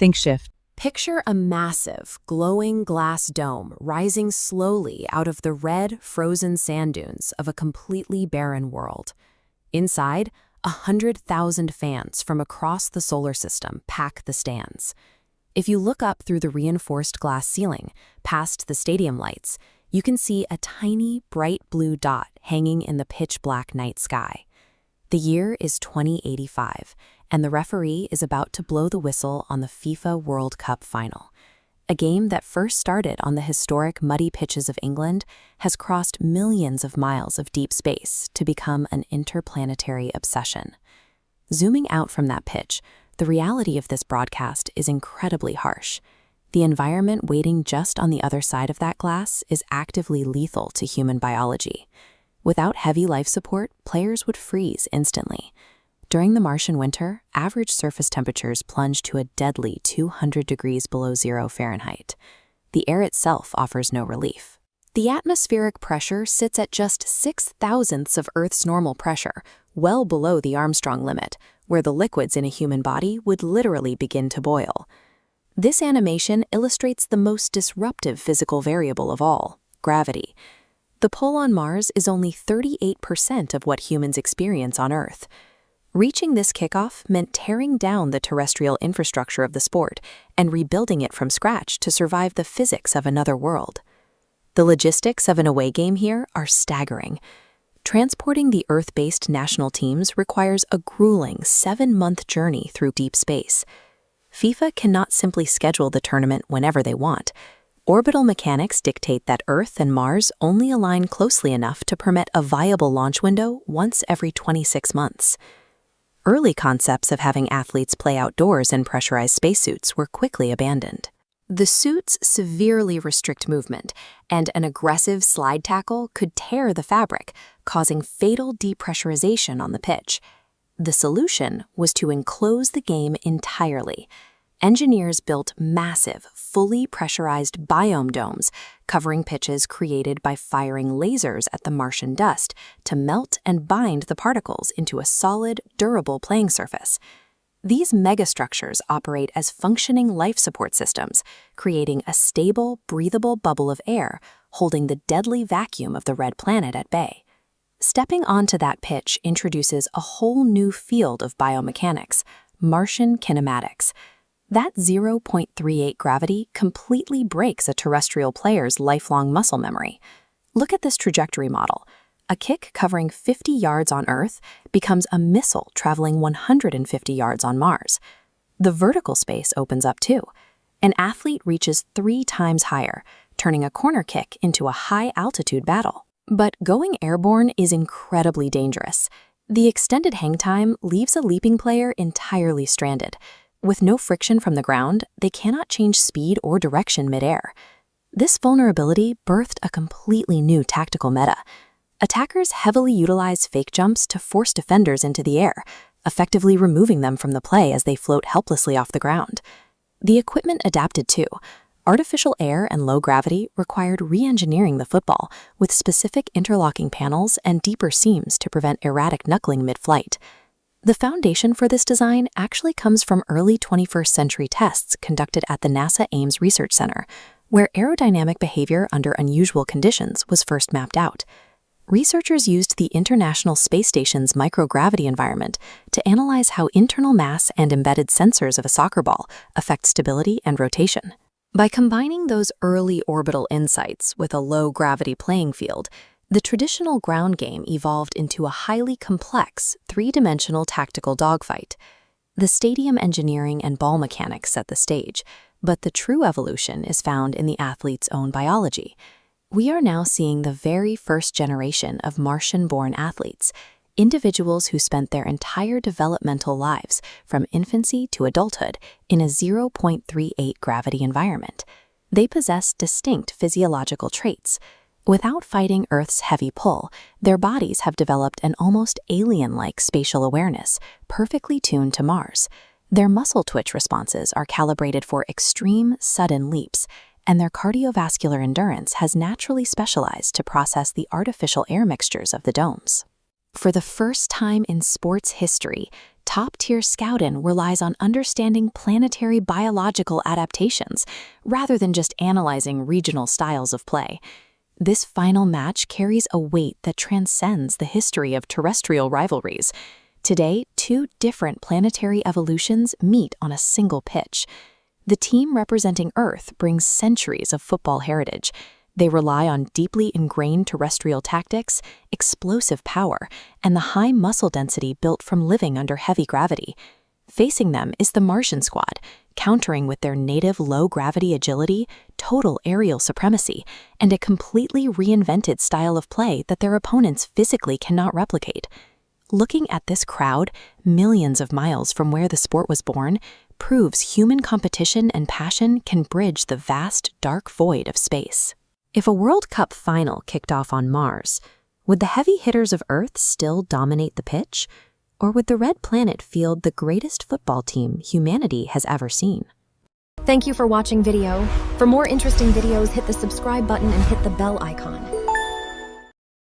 Think shift. Picture a massive, glowing glass dome rising slowly out of the red, frozen sand dunes of a completely barren world. Inside, 100,000 fans from across the solar system pack the stands. If you look up through the reinforced glass ceiling, past the stadium lights, you can see a tiny, bright blue dot hanging in the pitch-black night sky. The year is 2085, and the referee is about to blow the whistle on the FIFA World Cup final. A game that first started on the historic muddy pitches of England has crossed millions of miles of deep space to become an interplanetary obsession. Zooming out from that pitch, the reality of this broadcast is incredibly harsh. The environment waiting just on the other side of that glass is actively lethal to human biology. Without heavy life support, players would freeze instantly. During the Martian winter, average surface temperatures plunge to a deadly 200 degrees below zero Fahrenheit. The air itself offers no relief. The atmospheric pressure sits at just 6,000ths of Earth's normal pressure, well below the Armstrong limit, where the liquids in a human body would literally begin to boil. This animation illustrates the most disruptive physical variable of all, gravity. The pull on Mars is only 38% of what humans experience on Earth. Reaching this kickoff meant tearing down the terrestrial infrastructure of the sport and rebuilding it from scratch to survive the physics of another world. The logistics of an away game here are staggering. Transporting the Earth-based national teams requires a grueling 7-month journey through deep space. FIFA cannot simply schedule the tournament whenever they want. Orbital mechanics dictate that Earth and Mars only align closely enough to permit a viable launch window once every 26 months. Early concepts of having athletes play outdoors in pressurized spacesuits were quickly abandoned. The suits severely restrict movement, and an aggressive slide tackle could tear the fabric, causing fatal depressurization on the pitch. The solution was to enclose the game entirely. Engineers built massive, fully pressurized biome domes, covering pitches created by firing lasers at the Martian dust to melt and bind the particles into a solid, durable playing surface. These megastructures operate as functioning life support systems, creating a stable, breathable bubble of air, holding the deadly vacuum of the red planet at bay. Stepping onto that pitch introduces a whole new field of biomechanics, Martian kinematics. That 0.38 gravity completely breaks a terrestrial player's lifelong muscle memory. Look at this trajectory model. A kick covering 50 yards on Earth becomes a missile traveling 150 yards on Mars. The vertical space opens up too. An athlete reaches 3 times higher, turning a corner kick into a high-altitude battle. But going airborne is incredibly dangerous. The extended hang time leaves a leaping player entirely stranded. With no friction from the ground, they cannot change speed or direction mid-air. This vulnerability birthed a completely new tactical meta. Attackers heavily utilize fake jumps to force defenders into the air, effectively removing them from the play as they float helplessly off the ground. The equipment adapted too. Artificial air and low gravity required re-engineering the football with specific interlocking panels and deeper seams to prevent erratic knuckling mid-flight. The foundation for this design actually comes from early 21st century tests conducted at the NASA Ames Research Center, where aerodynamic behavior under unusual conditions was first mapped out. Researchers used the International Space Station's microgravity environment to analyze how internal mass and embedded sensors of a soccer ball affect stability and rotation. By combining those early orbital insights with a low-gravity playing field, the traditional ground game evolved into a highly complex, 3-dimensional tactical dogfight. The stadium engineering and ball mechanics set the stage, but the true evolution is found in the athlete's own biology. We are now seeing the very first generation of Martian-born athletes, individuals who spent their entire developmental lives, from infancy to adulthood, in a 0.38 gravity environment. They possess distinct physiological traits. Without fighting Earth's heavy pull, their bodies have developed an almost alien-like spatial awareness, perfectly tuned to Mars. Their muscle twitch responses are calibrated for extreme, sudden leaps, and their cardiovascular endurance has naturally specialized to process the artificial air mixtures of the domes. For the first time in sports history, top-tier scouting relies on understanding planetary biological adaptations rather than just analyzing regional styles of play. This final match carries a weight that transcends the history of terrestrial rivalries. Today, two different planetary evolutions meet on a single pitch. The team representing Earth brings centuries of football heritage. They rely on deeply ingrained terrestrial tactics, explosive power, and the high muscle density built from living under heavy gravity. Facing them is the Martian squad, countering with their native low-gravity agility, total aerial supremacy, and a completely reinvented style of play that their opponents physically cannot replicate. Looking at this crowd, millions of miles from where the sport was born, proves human competition and passion can bridge the vast, dark void of space. If a World Cup final kicked off on Mars, would the heavy hitters of Earth still dominate the pitch? Or would the red planet field the greatest football team humanity has ever seen? Thank you for watching video. For more interesting videos, hit the subscribe button and hit the bell icon.